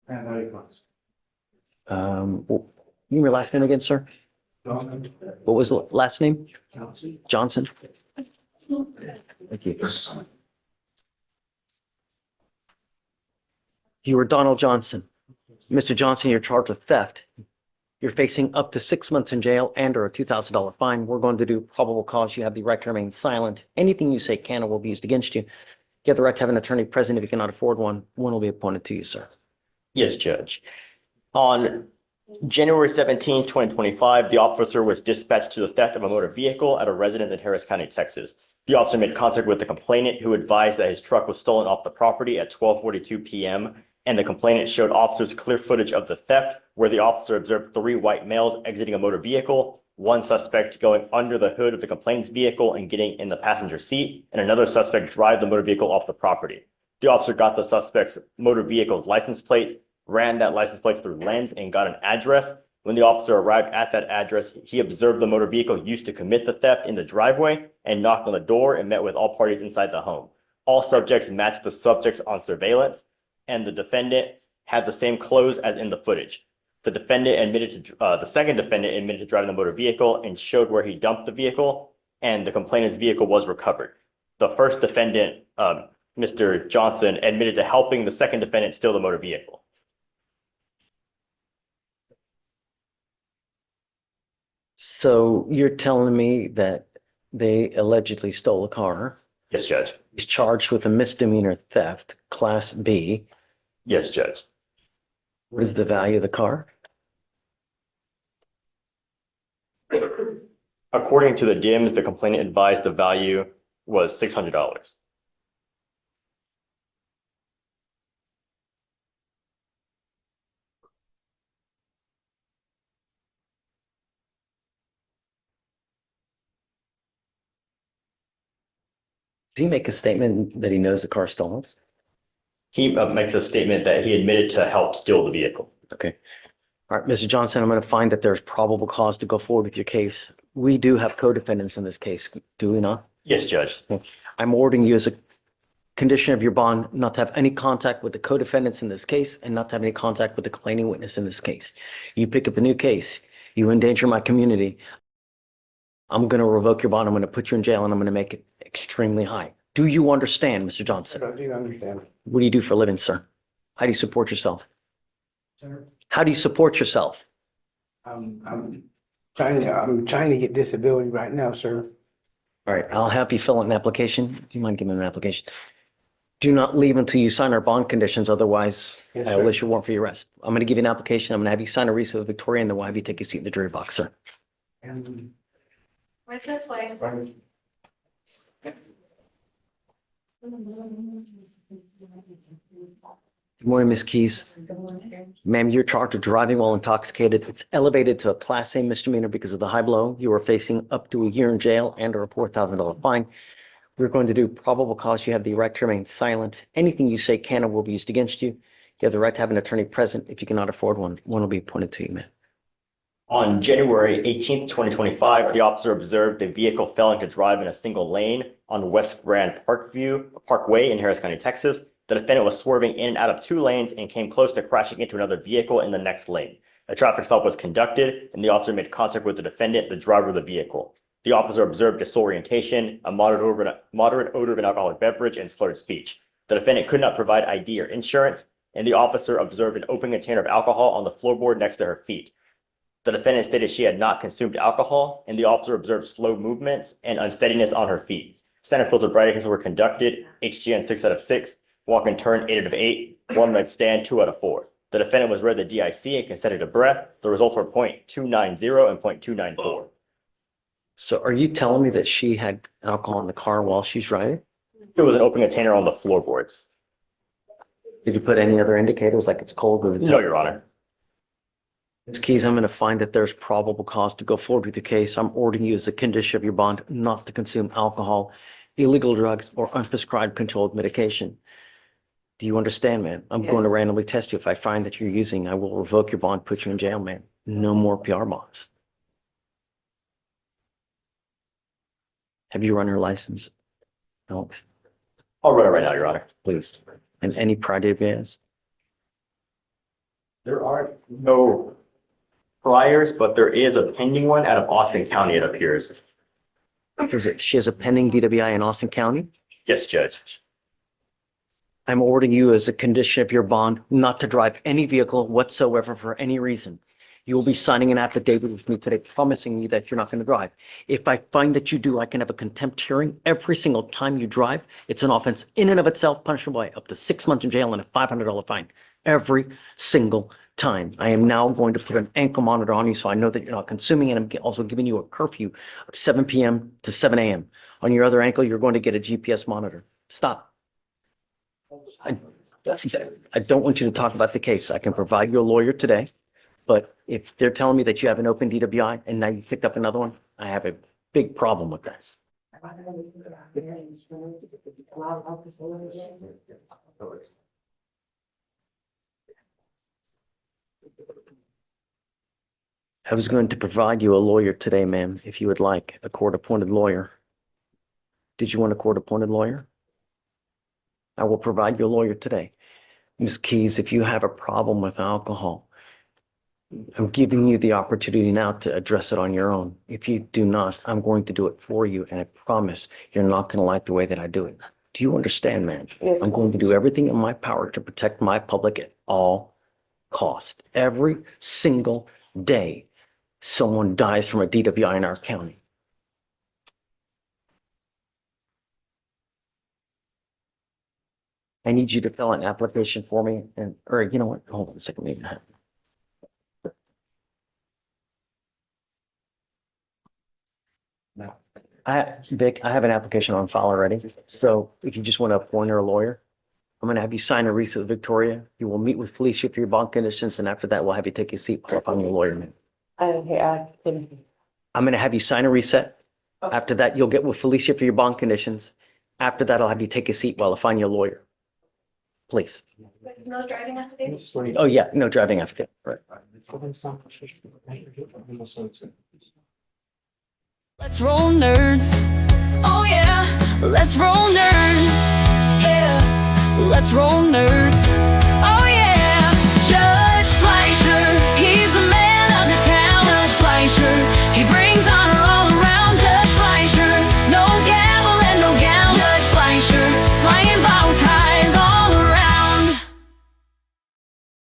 Give me your last name again, sir. What was the last name? Johnson. Thank you. You are Donald Johnson. Mr. Johnson, you're charged with theft. You're facing up to 6 months in jail and or a $2,000 fine. We're going to do probable cause. You have the right to remain silent. Anything you say can or will be used against you. You have the right to have an attorney present. If you cannot afford one, one will be appointed to you, sir. Yes, Judge. On January 17, 2025, the officer was dispatched to the theft of a motor vehicle at a residence in Harris County, Texas. The officer made contact with the complainant, who advised that his truck was stolen off the property at 12:42 p.m., and the complainant showed officers clear footage of the theft, where the officer observed 3 white males exiting a motor vehicle, one suspect going under the hood of the complainant's vehicle and getting in the passenger seat, and another suspect drive the motor vehicle off the property. The officer got the suspect's motor vehicle's license plates, ran that license plates through Lens, and got an address. When the officer arrived at that address, he observed the motor vehicle used to commit the theft in the driveway and knocked on the door and met with all parties inside the home. All subjects matched the subjects on surveillance, and the defendant had the same clothes as in the footage. The second defendant admitted to driving the motor vehicle and showed where he dumped the vehicle, and the complainant's vehicle was recovered. The first defendant, Mr. Johnson, admitted to helping the second defendant steal the motor vehicle. So you're telling me that they allegedly stole a car. Yes, Judge. He's charged with a misdemeanor theft, Class B. Yes, Judge. What is the value of the car? According to the DIMS, the complainant advised the value was $600. Does he make a statement that he knows the car stolen? He makes a statement that he admitted to help steal the vehicle. Okay. All right, Mr. Johnson, I'm going to find that there's probable cause to go forward with your case. We do have co-defendants in this case, do we not? Yes, Judge. I'm ordering you as a condition of your bond not to have any contact with the co-defendants in this case and not to have any contact with the complaining witness in this case. You pick up a new case, you endanger my community, I'm going to revoke your bond, I'm going to put you in jail, and I'm going to make it extremely high. Do you understand, Mr. Johnson? I do understand. What do you do for a living, sir? How do you support yourself? Sir, How do you support yourself? I'm trying to get disability right now, sir. All right, I'll have you fill out an application. Do you mind giving me an application? Do not leave until you sign our bond conditions, otherwise Yes, I will sir. issue a warrant for your arrest. I'm going to give you an application. I'm going to have you sign a receipt with Victoria, and then we'll have you take a seat in the jury box, sir. And Right this way. Good morning, Ms. Keys. Ma'am, you're charged with driving while intoxicated. It's elevated to a Class A misdemeanor because of the high blow. You are facing up to a year in jail and or a $4,000 fine. We're going to do probable cause. You have the right to remain silent. Anything you say can or will be used against you. You have the right to have an attorney present. If you cannot afford one, one will be appointed to you, ma'am. On January 18, 2025, the officer observed the vehicle failing to drive in a single lane on West Grand Parkway in Harris County, Texas. The defendant was swerving in and out of 2 lanes and came close to crashing into another vehicle in the next lane. A traffic stop was conducted, and the officer made contact with the defendant, the driver of the vehicle. The officer observed disorientation, a moderate odor of an alcoholic beverage, and slurred speech. The defendant could not provide ID or insurance, and the officer observed an open container of alcohol on the floorboard next to her feet. The defendant stated she had not consumed alcohol, and the officer observed slow movements and unsteadiness on her feet. Standard filter brake tests were conducted, HGN 6 out of 6, walk and turn 8 out of 8, 1 minute stand 2 out of 4. The defendant was read the DIC and consented to breath. The results were .290 and .294. So are you telling me that she had alcohol in the car while she's driving? There was an open container on the floorboards. Did you put any other indicators like it's cold or No, Your Honor. Ms. Keys, I'm going to find that there's probable cause to go forward with the case. I'm ordering you as a condition of your bond not to consume alcohol, illegal drugs, or unprescribed controlled medication. Do you understand, ma'am? I'm going to randomly test you. If I find that you're using, I will revoke your bond, put you in jail, ma'am. No more PR bonds. Have you run your license, Alex? I'll run it right now, Your Honor. Please. And any prior DBS? There are no priors, but there is a pending one out of Austin County, it appears. She has a pending DWI in Austin County. Yes, Judge. I'm ordering you as a condition of your bond not to drive any vehicle whatsoever for any reason. You will be signing an affidavit with me today promising me that you're not going to drive. If I find that you do, I can have a contempt hearing every single time you drive. It's an offense in and of itself, punishable by up to 6 months in jail and a $500 fine every single time. I am now going to put an ankle monitor on you so I know that you're not consuming, and I'm also giving you a curfew of 7 p.m. to 7 a.m. On your other ankle, you're going to get a GPS monitor. Stop. I don't want you to talk about the case. I can provide you a lawyer today, but if they're telling me that you have an open DWI and now you picked up another one, I have a big problem with that. I was going to provide you a lawyer today, ma'am, if you would like, a court-appointed lawyer. Did you want a court-appointed lawyer? I will provide you a lawyer today. Ms. Keys, if you have a problem with alcohol, I'm giving you the opportunity now to address it on your own. If you do not, I'm going to do it for you, and I promise you're not going to like the way that I do it. Do you understand, ma'am? Yes. I'm going to do everything in my power to protect my public at all cost. Every single day, someone dies from a DWI in our county. I need you to fill out an application for me, and, or you know what, hold on a second, maybe not. Vic, I have an application on file already, so if you just want to appoint her a lawyer, I'm going to have you sign a receipt with Victoria. You will meet with Fleischer for your bond conditions, and after that, we'll have you take a seat while I'm your lawyer. I couldn't. I'm going to have you sign a reset. After that, you'll get with Felicia for your bond conditions. After that, I'll have you take a seat while I find your lawyer. Please. No driving affidavit? Oh, yeah, no driving affidavit, right. Let's roll, nerds. Oh yeah, let's roll, nerds. Yeah, let's roll, nerds.